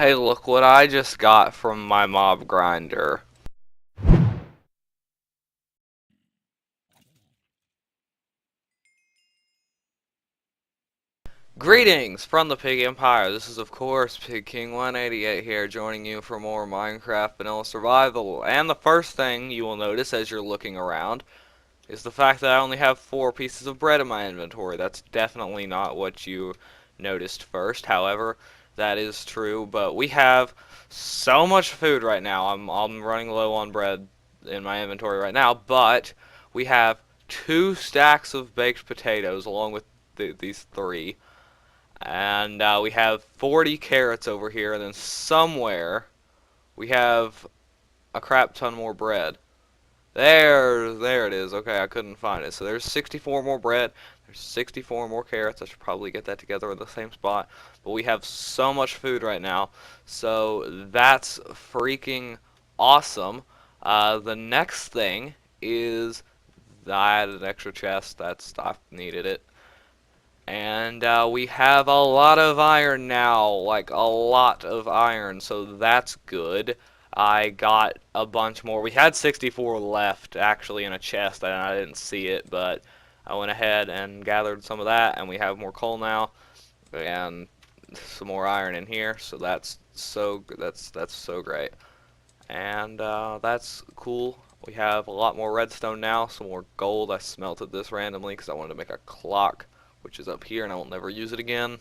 Hey, look what I just got from my mob grinder. Greetings from the Pig Empire. This is, of course, Pig King 188 here, joining you for more Minecraft Vanilla Survival. And the first thing you will notice as you're looking around is the fact that I only have 4 pieces of bread in my inventory. That's definitely not what you noticed first. However, that is true, but we have so much food right now. I'm running low on bread in my inventory right now, but we have 2 stacks of baked potatoes along with these 3. And we have 40 carrots over here, and then somewhere we have a crap ton more bread. There it is. Okay, I couldn't find it. So there's 64 more bread. There's 64 more carrots. I should probably get that together in the same spot. But we have so much food right now. So that's freaking awesome. The next thing is I added an extra chest. I needed it. And we have a lot of iron now, like a lot of iron, so that's good. I got a bunch more. We had 64 left, actually, in a chest, and I didn't see it, but I went ahead and gathered some of that, and we have more coal now, and some more iron in here, so that's so great. And that's cool. We have a lot more redstone now, some more gold. I smelted this randomly because I wanted to make a clock, which is up here, and I will never use it again.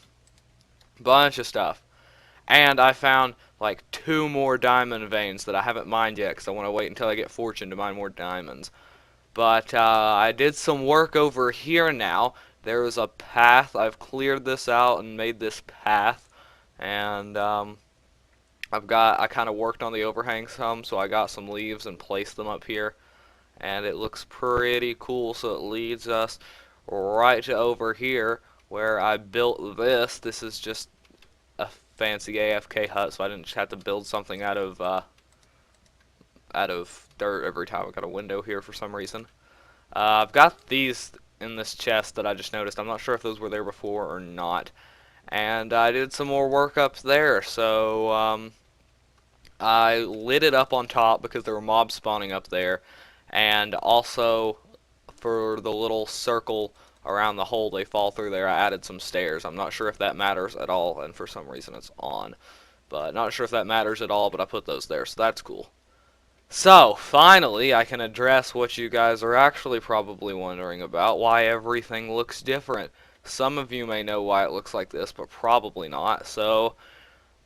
Bunch of stuff. And I found like 2 more diamond veins that I haven't mined yet because I want to wait until I get fortune to mine more diamonds. But I did some work over here now. There is a path. I've cleared this out and made this path. And I kind of worked on the overhang some, so I got some leaves and placed them up here. And it looks pretty cool, so it leads us right to over here where I built this. This is just a fancy AFK hut, so I didn't just have to build something out of dirt every time. I got a window here for some reason. I've got these in this chest that I just noticed. I'm not sure if those were there before or not. And I did some more work up there, so I lit it up on top because there were mobs spawning up there, and also for the little circle around the hole they fall through there, I added some stairs. I'm not sure if that matters at all, and for some reason it's on. But not sure if that matters at all, but I put those there, so that's cool. So, finally, I can address what you guys are actually probably wondering about, why everything looks different. Some of you may know why it looks like this, but probably not. So,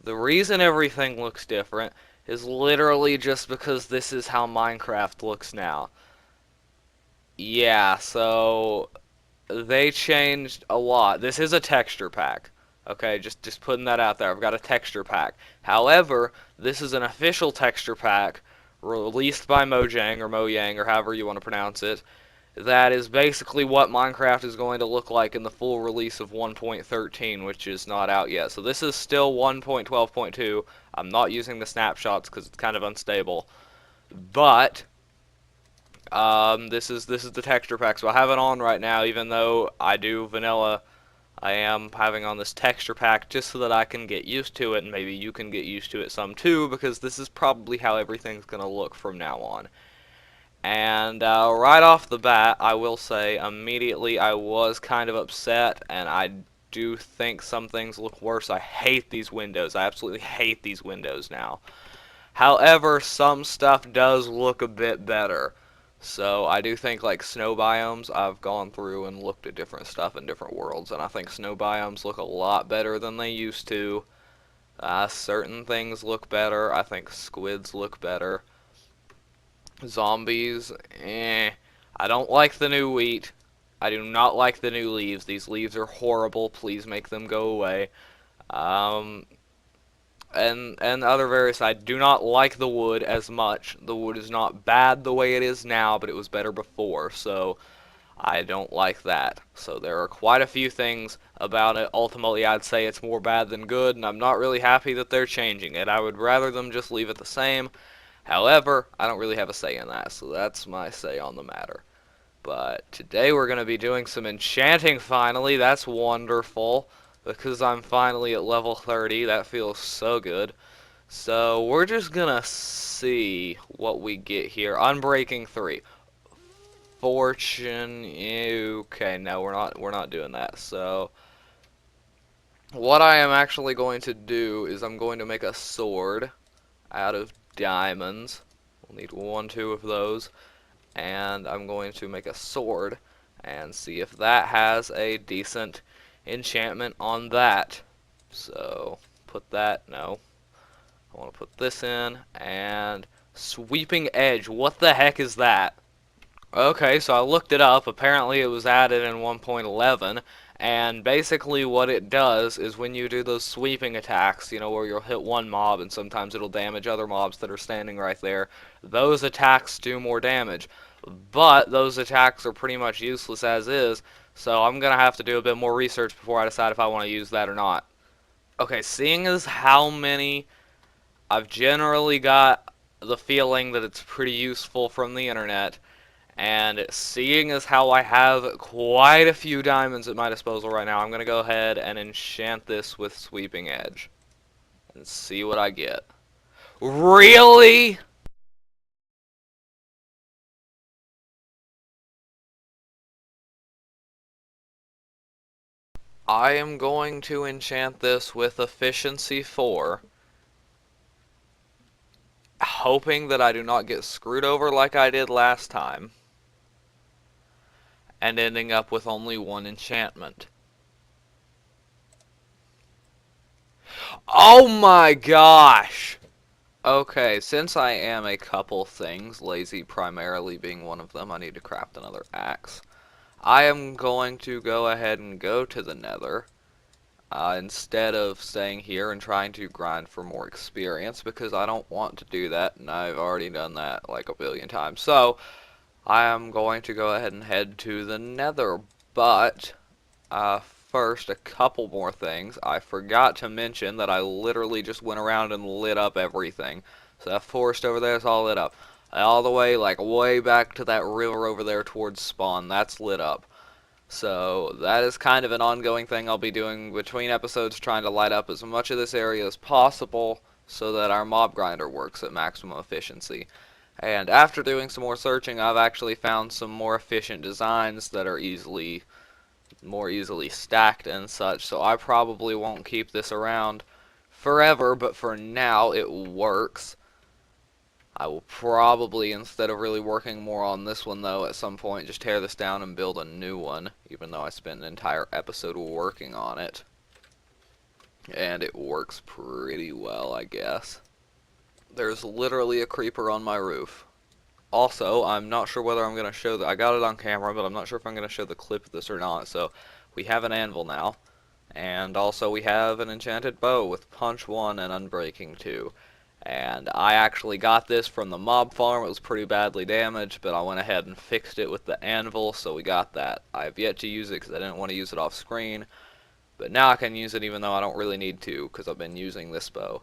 the reason everything looks different is literally just because this is how Minecraft looks now. Yeah, so they changed a lot. This is a texture pack. Okay, just putting that out there. I've got a texture pack. However, this is an official texture pack released by Mojang or Mojang or however you want to pronounce it. That is basically what Minecraft is going to look like in the full release of 1.13, which is not out yet. So this is still 1.12.2. I'm not using the snapshots because it's kind of unstable. But this is the texture pack, so I have it on right now. Even though I do vanilla, I am having on this texture pack just so that I can get used to it, and maybe you can get used to it some too, because this is probably how everything's gonna look from now on. And right off the bat, I will say immediately I was kind of upset, and I do think some things look worse. I hate these windows. I absolutely hate these windows now. However, some stuff does look a bit better. So I do think like snow biomes, I've gone through and looked at different stuff in different worlds, and I think snow biomes look a lot better than they used to. Certain things look better. I think squids look better. Zombies, eh. I don't like the new wheat. I do not like the new leaves. These leaves are horrible. Please make them go away. Um, and other various. I do not like the wood as much. The wood is not bad the way it is now, but it was better before, so I don't like that. So there are quite a few things about it. Ultimately, I'd say it's more bad than good, and I'm not really happy that they're changing it. I would rather them just leave it the same. However, I don't really have a say in that, so that's my say on the matter. But today we're going to be doing some enchanting finally. That's wonderful. because I'm finally at level 30. That feels so good. So we're just gonna see what we get here. Unbreaking 3. Fortune. Okay, no, we're not doing that. So what I am actually going to do is I'm going to make a sword out of diamonds. We'll need 1, 2 of those. And I'm going to make a sword and see if that has a decent enchantment on that. So put that, no. I want to put this in, and sweeping edge. What the heck is that? Okay, so I looked it up. Apparently it was added in 1.11, and basically what it does is when you do those sweeping attacks, you know, where you'll hit one mob and sometimes it'll damage other mobs that are standing right there, those attacks do more damage. But those attacks are pretty much useless as is, so I'm gonna have to do a bit more research before I decide if I want to use that or not. Okay, seeing as how many I've generally got the feeling that it's pretty useful from the internet, and seeing as how I have quite a few diamonds at my disposal right now, I'm going to go ahead and enchant this with Sweeping Edge and see what I get. Really? I am going to enchant this with Efficiency 4, hoping that I do not get screwed over like I did last time, and ending up with only 1 enchantment. Oh my gosh! Okay, since I am a couple things, lazy primarily being one of them, I need to craft another axe. I am going to go ahead and go to the Nether, instead of staying here and trying to grind for more experience, because I don't want to do that, and I've already done that like a billion times. So, I am going to go ahead and head to the Nether, but first, a couple more things. I forgot to mention that I literally just went around and lit up everything. So that forest over there is all lit up. All the way, like, way back to that river over there towards spawn, that's lit up. So that is kind of an ongoing thing I'll be doing between episodes, trying to light up as much of this area as possible so that our mob grinder works at maximum efficiency. And after doing some more searching, I've actually found some more efficient designs that are more easily stacked and such, so I probably won't keep this around forever, but for now it works. I will probably, instead of really working more on this one though, at some point just tear this down and build a new one, even though I spent an entire episode working on it. And it works pretty well, I guess. There's literally a creeper on my roof. Also, I'm not sure whether I'm going to show I got it on camera, but I'm not sure if I'm going to show the clip of this or not. So, we have an anvil now. And also we have an enchanted bow with punch 1 and unbreaking 2. And I actually got this from the mob farm. It was pretty badly damaged, but I went ahead and fixed it with the anvil, so we got that. I have yet to use it because I didn't want to use it off screen. But now I can use it even though I don't really need to, because I've been using this bow.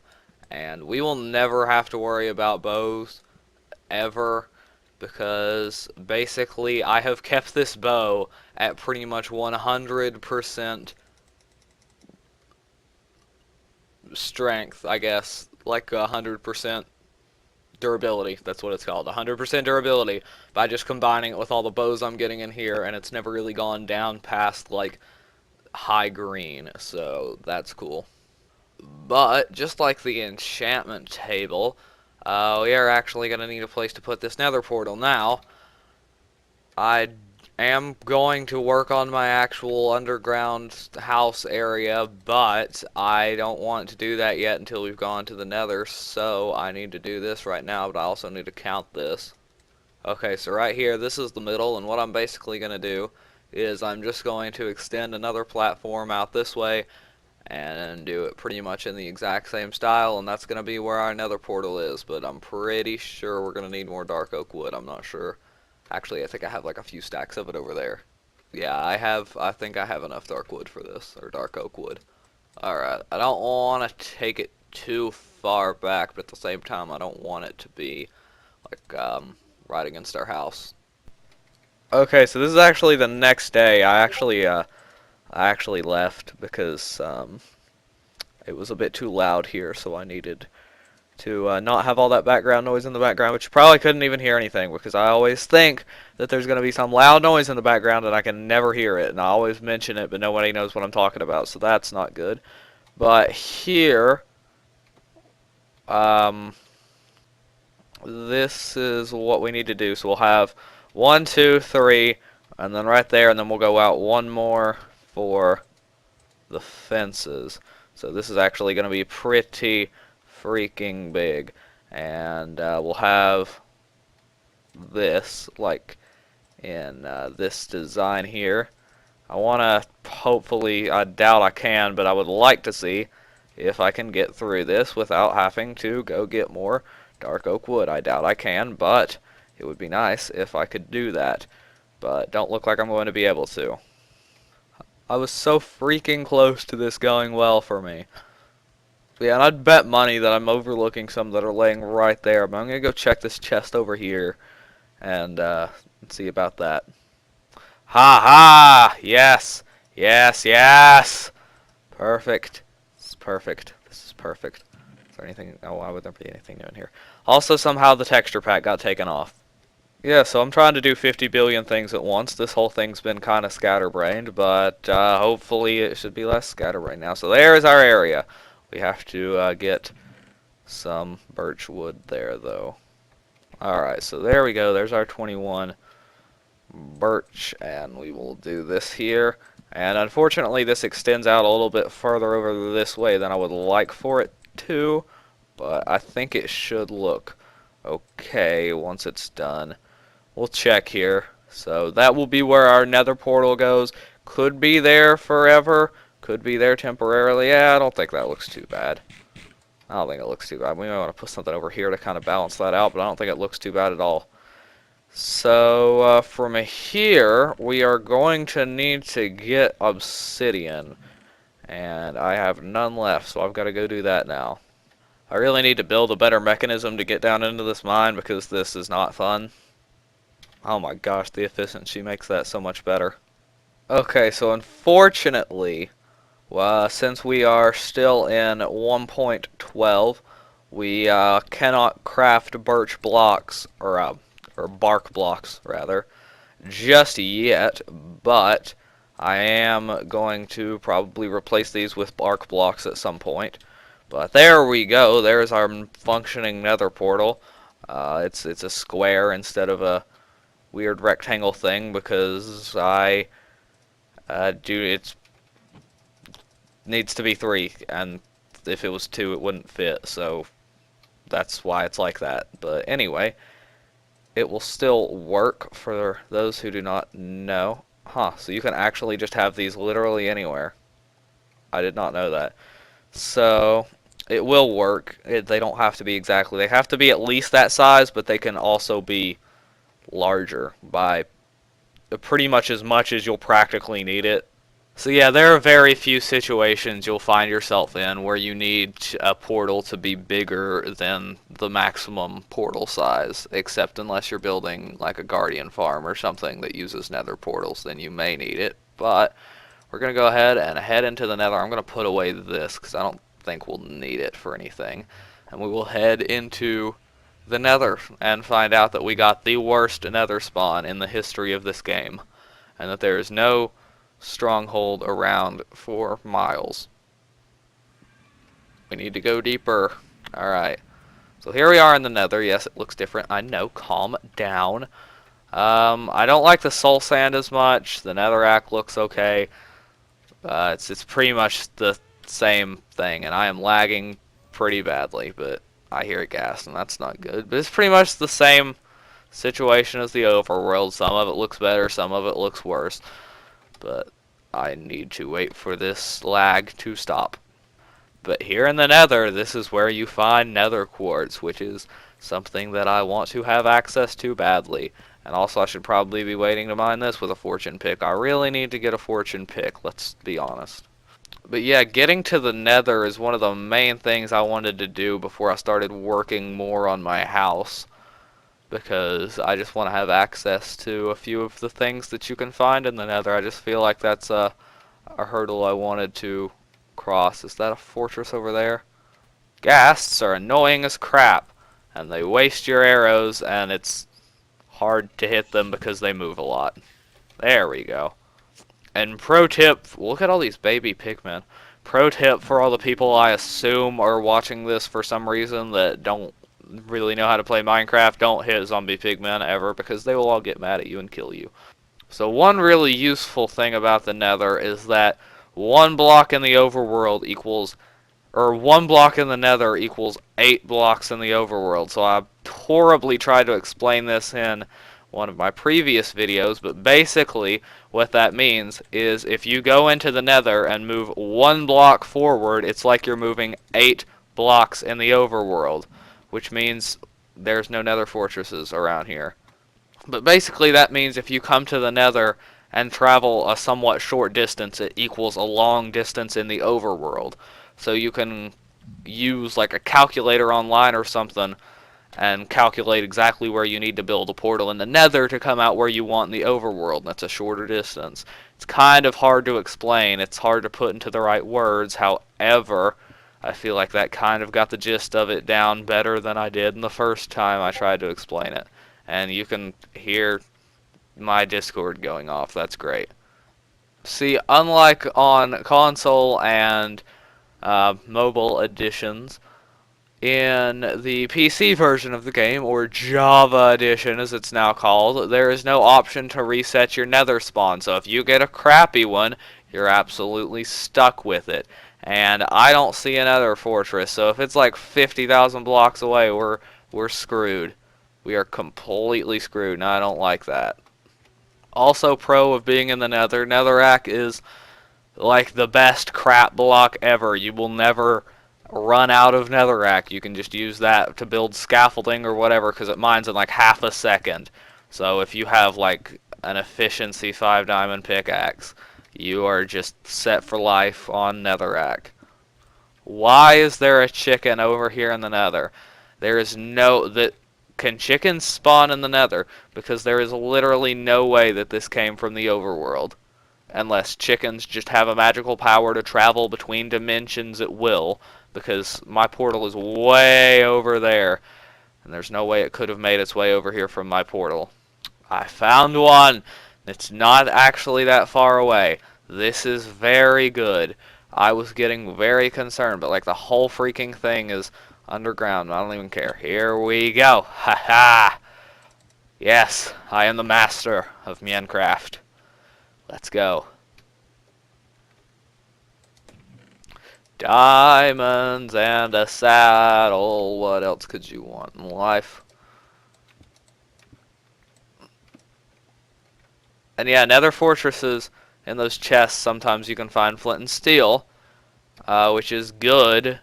And we will never have to worry about bows, ever, because basically I have kept this bow at pretty much 100% strength, I guess, like 100% durability. That's what it's called, 100% durability, by just combining it with all the bows I'm getting in here, and it's never really gone down past like high green, so that's cool. But just like the enchantment table, we are actually going to need a place to put this nether portal now. I am going to work on my actual underground house area, but I don't want to do that yet until we've gone to the nether, so I need to do this right now, but I also need to count this. Okay, so right here, this is the middle, and what I'm basically going to do is I'm just going to extend another platform out this way and do it pretty much in the exact same style, and that's going to be where our nether portal is, but I'm pretty sure we're going to need more dark oak wood. I'm not sure. Actually, I think I have like a few stacks of it over there. Yeah, I think I have enough dark wood for this, or dark oak wood. Alright, I don't want to take it too far back, but at the same time I don't want it to be like right against our house. Okay, so this is actually the next day. I actually left because it was a bit too loud here, so I needed to not have all that background noise in the background, which you probably couldn't even hear anything because I always think that there's going to be some loud noise in the background and I can never hear it, and I always mention it, but nobody knows what I'm talking about, so that's not good. But here, um, this is what we need to do. So we'll have 1, 2, 3, and then right there, and then we'll go out one more for the fences. So this is actually going to be pretty freaking big, and we'll have this like in this design here. I want to hopefully, I doubt I can, but I would like to see if I can get through this without having to go get more dark oak wood. I doubt I can, but it would be nice if I could do that. But don't look like I'm going to be able to. I was so freaking close to this going well for me. Yeah, and I'd bet money that I'm overlooking some that are laying right there. But I'm going to go check this chest over here and see about that. Ha ha! Yes! Yes, yes! Perfect. This is perfect. This is perfect. Is there anything? Oh, why would there be anything new in here? Also, somehow the texture pack got taken off. Yeah, so I'm trying to do 50 billion things at once. This whole thing's been kind of scatterbrained, but hopefully it should be less scatterbrained now. So there is our area. We have to get some birch wood there, though. Alright, so there we go. There's our 21 birch, and we will do this here. And unfortunately, this extends out a little bit further over this way than I would like for it to, but I think it should look okay once it's done. We'll check here. So that will be where our nether portal goes. Could be there forever, could be there temporarily. Yeah, I don't think that looks too bad. I don't think it looks too bad. We might want to put something over here to kind of balance that out, but I don't think it looks too bad at all. So from here, we are going to need to get obsidian, and I have none left, so I've got to go do that now. I really need to build a better mechanism to get down into this mine because this is not fun. Oh my gosh, the efficiency makes that so much better. Okay, so unfortunately, since we are still in 1.12, we cannot craft birch blocks, or bark blocks, rather, just yet, but I am going to probably replace these with bark blocks at some point. But there we go, there's our functioning nether portal. It's a square instead of a weird rectangle thing because it needs to be 3, and if it was 2 it wouldn't fit, so that's why it's like that. But anyway, it will still work for those who do not know. Huh, so you can actually just have these literally anywhere. I did not know that. So it will work. They don't have to be exactly, they have to be at least that size, but they can also be larger by pretty much as you'll practically need it. So yeah, there are very few situations you'll find yourself in where you need a portal to be bigger than the maximum portal size, except unless you're building like a guardian farm or something that uses nether portals, then you may need it. But we're going to go ahead and head into the nether. I'm going to put away this because I don't think we'll need it for anything. And we will head into the nether and find out that we got the worst nether spawn in the history of this game, and that there is no stronghold around for miles. We need to go deeper. Alright, so here we are in the nether. Yes, it looks different, I know. Calm down. I don't like the soul sand as much. The netherrack looks okay. It's pretty much the same thing, and I am lagging pretty badly, but I hear a gas, and that's not good. But it's pretty much the same situation as the overworld. Some of it looks better, some of it looks worse. But I need to wait for this lag to stop. But here in the nether, this is where you find nether quartz, which is something that I want to have access to badly. And also I should probably be waiting to mine this with a fortune pick. I really need to get a fortune pick, let's be honest. But yeah, getting to the nether is one of the main things I wanted to do before I started working more on my house, because I just want to have access to a few of the things that you can find in the nether. I just feel like that's a a hurdle I wanted to cross. Is that a fortress over there? Ghasts are annoying as crap, and they waste your arrows, and it's hard to hit them because they move a lot. There we go. And pro tip, look at all these baby pigmen. Pro tip for all the people I assume are watching this for some reason that don't really know how to play Minecraft, don't hit zombie pigmen ever because they will all get mad at you and kill you. So one really useful thing about the Nether is that one block in the overworld equals, or one block in the Nether equals 8 blocks in the overworld. So I horribly tried to explain this in one of my previous videos, but basically what that means is if you go into the Nether and move 1 block forward, it's like you're moving 8 blocks in the overworld, which means there's no Nether fortresses around here. But basically that means if you come to the Nether and travel a somewhat short distance, it equals a long distance in the overworld. So you can use like a calculator online or something and calculate exactly where you need to build a portal in the Nether to come out where you want in the overworld. That's a shorter distance. It's kind of hard to explain. It's hard to put into the right words. However, I feel like that kind of got the gist of it down better than I did in the first time I tried to explain it. And you can hear my Discord going off. That's great. See, unlike on console and mobile editions, in the PC version of the game, or Java Edition as it's now called, there is no option to reset your Nether spawn. So if you get a crappy one, you're absolutely stuck with it. And I don't see another fortress, so if it's like 50,000 blocks away, we're screwed. We are completely screwed, and I don't like that. Also, pro of being in the Nether, Netherrack is like the best crap block ever. You will never run out of netherrack. You can just use that to build scaffolding or whatever because it mines in like half a second. So if you have like an efficiency 5 diamond pickaxe, you are just set for life on netherrack. Why is there a chicken over here in the Nether? There is no that can chickens spawn in the Nether because there is literally no way that this came from the overworld. Unless chickens just have a magical power to travel between dimensions at will, because my portal is way over there, and there's no way it could have made its way over here from my portal. I found one! It's not actually that far away. This is very good. I was getting very concerned, but like the whole freaking thing is underground. I don't even care. Here we go. Ha ha! Yes, I am the master of Minecraft. Let's go. Diamonds and a saddle. What else could you want in life? And yeah, nether fortresses in those chests, sometimes you can find flint and steel, which is good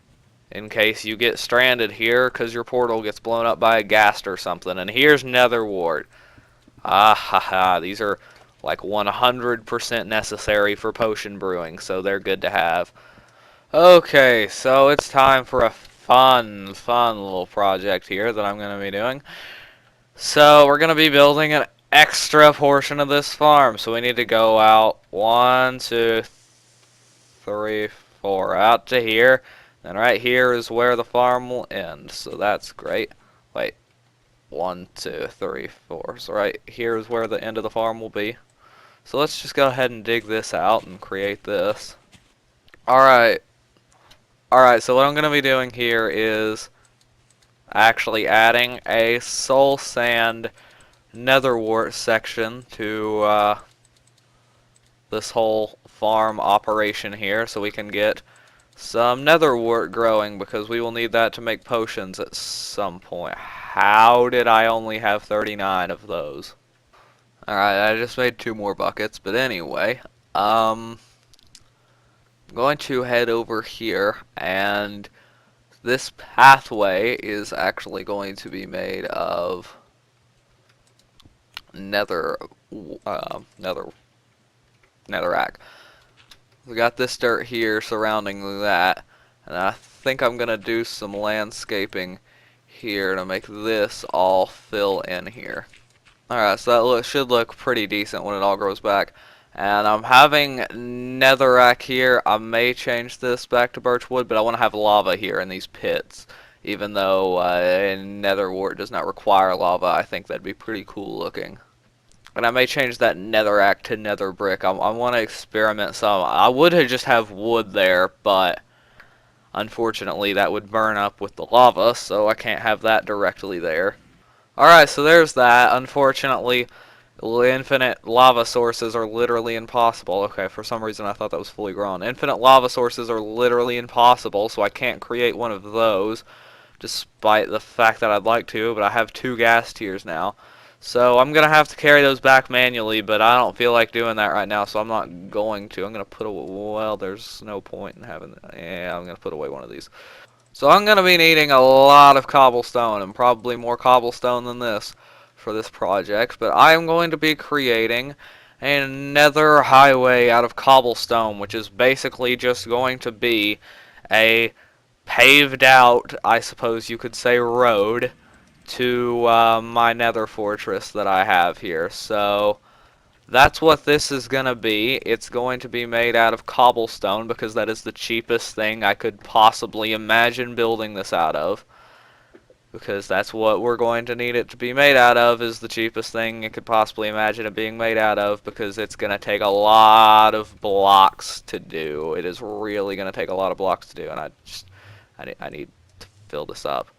in case you get stranded here because your portal gets blown up by a ghast or something. And here's nether wart. Ah ha ha, these are like 100% necessary for potion brewing, so they're good to have. Okay, so it's time for a fun little project here that I'm going to be doing. So we're going to be building an extra portion of this farm. So we need to go out 1, 2, 3, 4, out to here. And right here is where the farm will end. So that's great. Wait, 1, 2, 3, 4. So right here is where the end of the farm will be. So let's just go ahead and dig this out and create this. Alright, so what I'm going to be doing here is actually adding a soul sand nether wart section to this whole farm operation here so we can get some nether wart growing because we will need that to make potions at some point. How did I only have 39 of those? Alright, I just made 2 more buckets, but anyway, I'm going to head over here, and this pathway is actually going to be made of netherrack. We got this dirt here surrounding that, and I think I'm gonna do some landscaping here to make this all fill in here. Alright, so that should look pretty decent when it all grows back. And I'm having netherrack here. I may change this back to birchwood, but I want to have lava here in these pits. Even though nether wart does not require lava, I think that'd be pretty cool looking. And I may change that netherrack to nether brick. I want to experiment some. I would have just have wood there, but unfortunately that would burn up with the lava, so I can't have that directly there. Alright, so there's that. Unfortunately, infinite lava sources are literally impossible. Okay, for some reason I thought that was fully grown. Infinite lava sources are literally impossible, so I can't create one of those, despite the fact that I'd like to, but I have 2 ghast tears now. So I'm going to have to carry those back manually, but I don't feel like doing that right now, so I'm not going to. I'm going to put away, well, there's no point in having, yeah, I'm going to put away one of these. So I'm going to be needing a lot of cobblestone, and probably more cobblestone than this for this project, but I am going to be creating a nether highway out of cobblestone, which is basically just going to be a paved out, I suppose you could say, road to my nether fortress that I have here. So that's what this is going to be. It's going to be made out of cobblestone because that is the cheapest thing I could possibly imagine building this out of. Because that's what we're going to need it to be made out of, is the cheapest thing you could possibly imagine it being made out of, because it's going to take a lot of blocks to do. It is really going to take a lot of blocks to do, and I need to fill this up.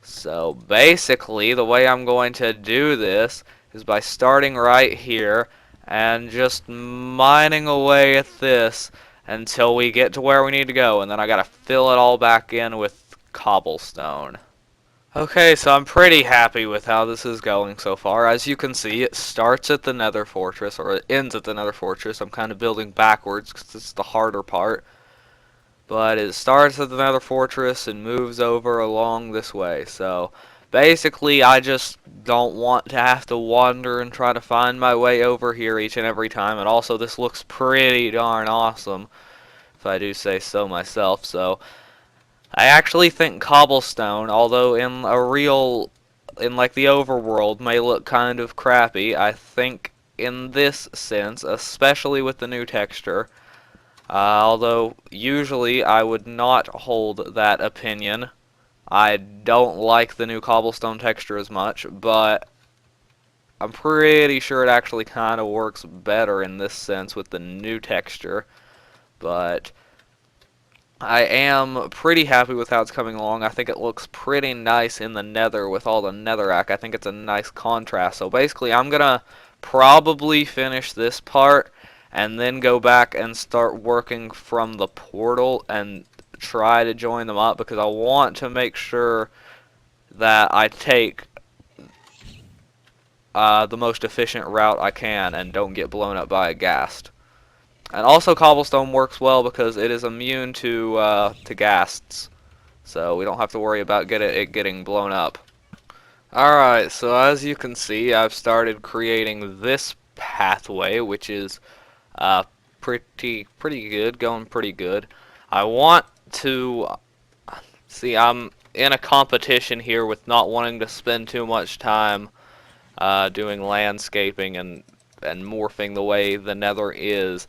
So basically, the way I'm going to do this is by starting right here and just mining away at this until we get to where we need to go, and then I gotta fill it all back in with cobblestone. Okay, so I'm pretty happy with how this is going so far. As you can see, it starts at the nether fortress, or it ends at the nether fortress. I'm kind of building backwards because it's the harder part. But it starts at the nether fortress and moves over along this way. So basically, I just don't want to have to wander and try to find my way over here each and every time. And also, this looks pretty darn awesome, if I do say so myself. So I actually think cobblestone, although in like the overworld, may look kind of crappy, I think in this sense, especially with the new texture, although usually I would not hold that opinion. I don't like the new cobblestone texture as much, but I'm pretty sure it actually kind of works better in this sense with the new texture. But I am pretty happy with how it's coming along. I think it looks pretty nice in the nether with all the netherrack. I think it's a nice contrast. So basically, I'm going to probably finish this part and then go back and start working from the portal and try to join them up, because I want to make sure that I take the most efficient route I can and don't get blown up by a ghast. And also, cobblestone works well because it is immune to ghasts, so we don't have to worry about it getting blown up. Alright, so as you can see, I've started creating this pathway, which is pretty good, going pretty good. I want to see, I'm in a competition here with not wanting to spend too much time doing landscaping and morphing the way the nether is,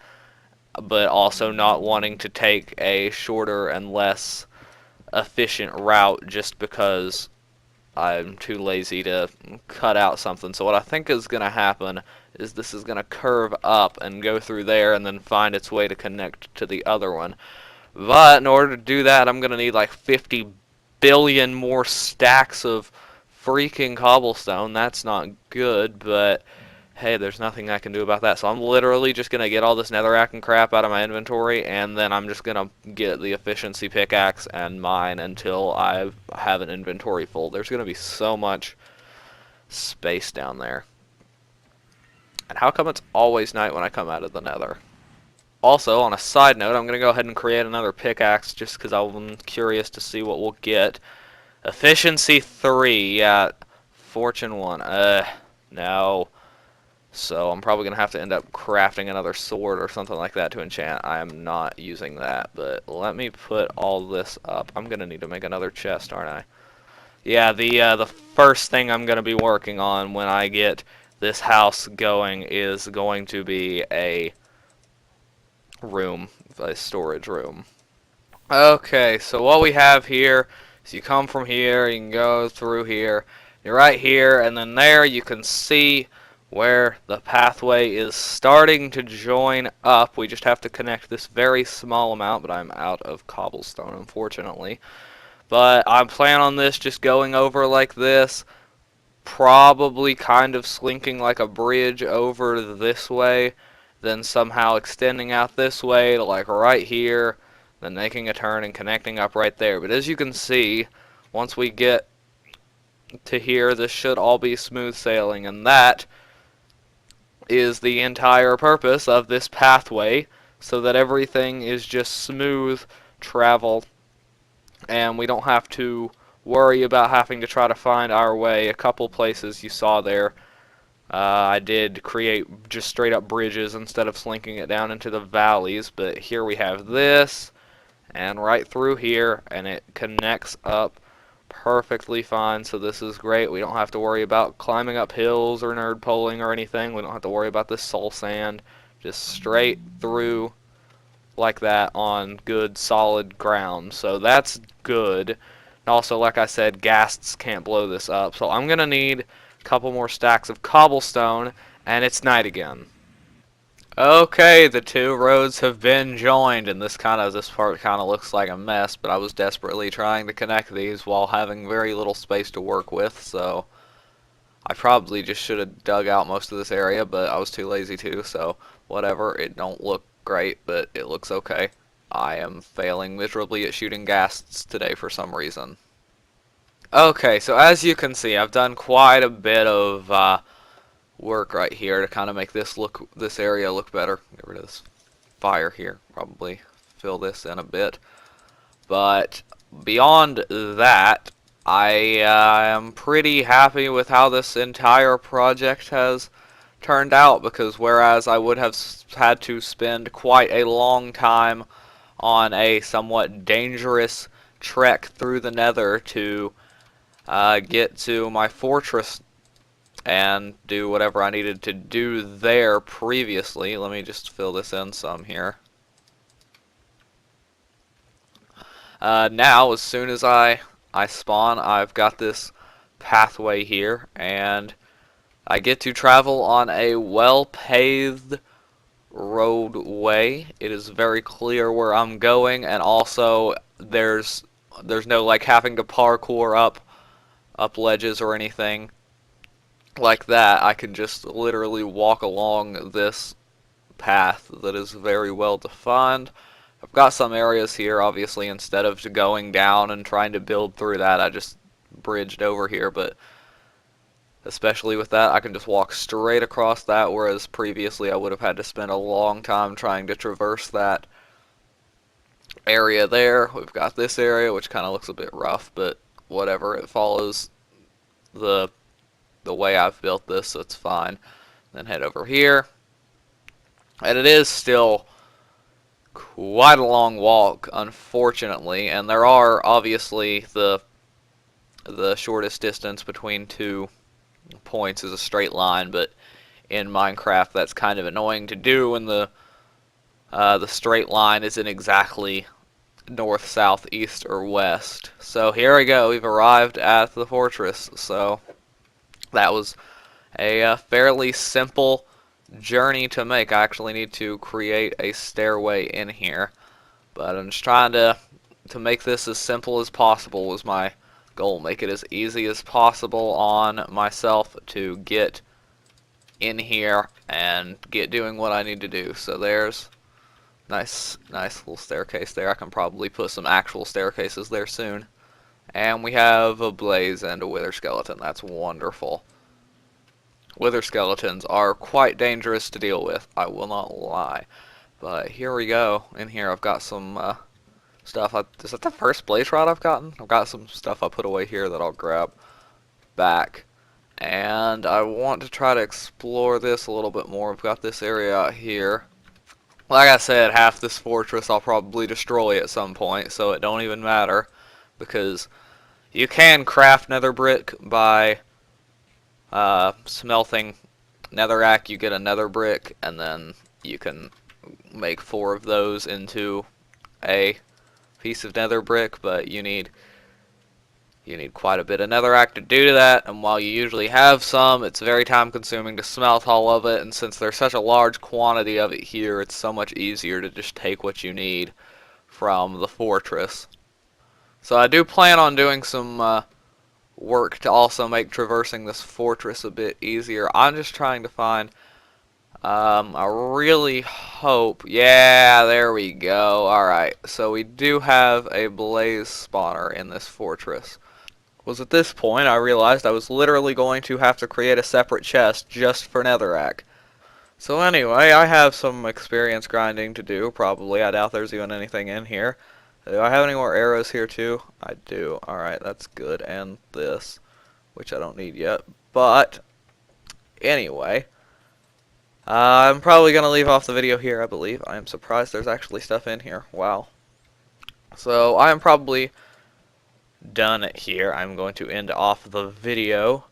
but also not wanting to take a shorter and less efficient route just because I'm too lazy to cut out something. So what I think is going to happen is this is going to curve up and go through there and then find its way to connect to the other one. But in order to do that, I'm going to need like 50 billion more stacks of freaking cobblestone. That's not good, but hey, there's nothing I can do about that. So I'm literally just going to get all this netherrack and crap out of my inventory, and then I'm just going to get the efficiency pickaxe and mine until I have an inventory full. There's going to be so much space down there. And how come it's always night when I come out of the nether? Also, on a side note, I'm going to go ahead and create another pickaxe just because I'm curious to see what we'll get. Efficiency 3, yeah. Fortune 1, no. So I'm probably going to have to end up crafting another sword or something like that to enchant. I am not using that, but let me put all this up. I'm going to need to make another chest, aren't I? Yeah, the first thing I'm going to be working on when I get this house going is going to be a room, a storage room. Okay, so what we have here is you come from here, you can go through here, you're right here, and then there you can see where the pathway is starting to join up. We just have to connect this very small amount, but I'm out of cobblestone, unfortunately. But I plan on this just going over like this, probably kind of slinking like a bridge over this way, then somehow extending out this way to like right here, then making a turn and connecting up right there. But as you can see, once we get to here, this should all be smooth sailing, and that is the entire purpose of this pathway, so that everything is just smooth travel and we don't have to worry about having to try to find our way. A couple places you saw there, I did create just straight up bridges instead of slinking it down into the valleys, but here we have this, and right through here, and it connects up perfectly fine, so this is great. We don't have to worry about climbing up hills or nerd poling or anything. We don't have to worry about this soul sand. Just straight through like that on good solid ground, so that's good. And also, like I said, ghasts can't blow this up, so I'm gonna need a couple more stacks of cobblestone, and it's night again. Okay, the two roads have been joined, and this part kind of looks like a mess, but I was desperately trying to connect these while having very little space to work with, so I probably just should have dug out most of this area, but I was too lazy to, so whatever. It don't look great, but it looks okay. I am failing miserably at shooting ghasts today for some reason. Okay, so as you can see, I've done quite a bit of work right here to kind of make this area look better. Get rid of this fire here, probably fill this in a bit. But beyond that, I am pretty happy with how this entire project has turned out, because whereas I would have had to spend quite a long time on a somewhat dangerous trek through the Nether to get to my fortress and do whatever I needed to do there previously. Let me just fill this in some here. Now, as soon as I spawn, I've got this pathway here, and I get to travel on a well-paved roadway. It is very clear where I'm going, and also there's no like having to parkour up ledges or anything like that. I can just literally walk along this path that is very well defined. I've got some areas here, obviously, instead of going down and trying to build through that, I just bridged over here, but especially with that, I can just walk straight across that, whereas previously I would have had to spend a long time trying to traverse that area there. We've got this area, which kind of looks a bit rough, but whatever, it follows the way I've built this, so it's fine. Then head over here, and it is still quite a long walk, unfortunately, and there are obviously the shortest distance between two points is a straight line, but in Minecraft that's kind of annoying to do when the straight line isn't exactly north, south, east, or west. So here we go, we've arrived at the fortress. So that was a fairly simple journey to make. I actually need to create a stairway in here, but I'm just trying to make this as simple as possible was my goal. Make it as easy as possible on myself to get in here and get doing what I need to do. So there's nice little staircase there. I can probably put some actual staircases there soon. And we have a blaze and a wither skeleton. That's wonderful. Wither skeletons are quite dangerous to deal with, I will not lie. But here we go. In here I've got some stuff. Is that the first blaze rod I've gotten? I've got some stuff I put away here that I'll grab back. And I want to try to explore this a little bit more. We've got this area out here. Like I said, half this fortress I'll probably destroy at some point, so it don't even matter. Because you can craft nether brick by smelting netherrack. You get a nether brick, and then you can make 4 of those into a piece of nether brick, but you need quite a bit of netherrack to do that, and while you usually have some, it's very time consuming to smelt all of it, and since there's such a large quantity of it here, it's so much easier to just take what you need from the fortress. So I do plan on doing some work to also make traversing this fortress a bit easier. I'm just trying to find, I really hope, yeah, there we go. Alright, so we do have a blaze spawner in this fortress. Was at this point I realized I was literally going to have to create a separate chest just for netherrack. So anyway, I have some experience grinding to do, probably. I doubt there's even anything in here. Do I have any more arrows here too? I do. Alright, that's good. And this, which I don't need yet. But, anyway, I'm probably going to leave off the video here, I believe. I am surprised there's actually stuff in here. Wow. So, I am probably done here. I'm going to end off the video.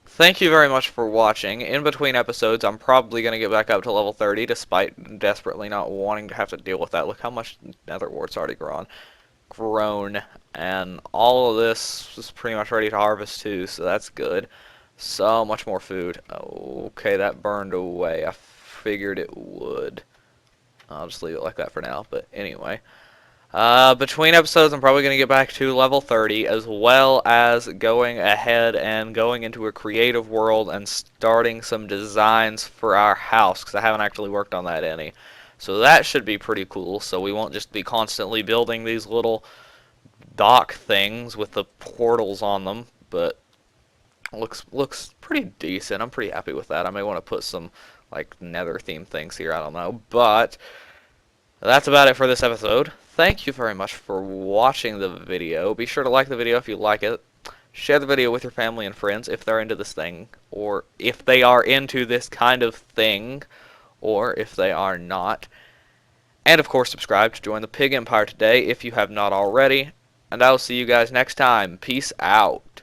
Thank you very much for watching. In between episodes, I'm probably going to get back up to level 30, despite desperately not wanting to have to deal with that. Look how much nether wart's already grown. And all of this is pretty much ready to harvest too, so that's good. So much more food. Okay, that burned away. I figured it would. I'll just leave it like that for now, but anyway. Between episodes, I'm probably going to get back to level 30, as well as going ahead and going into a creative world and starting some designs for our house, because I haven't actually worked on that any. So that should be pretty cool, so we won't just be constantly building these little dock things with the portals on them, but looks pretty decent. I'm pretty happy with that. I may want to put some, like, nether themed things here, I don't know, but that's about it for this episode. Thank you very much for watching the video. Be sure to like the video if you like it. Share the video with your family and friends if they're into this thing, or if they are into this kind of thing, or if they are not. And of course, subscribe to join the Pig Empire today if you have not already. And I will see you guys next time. Peace out.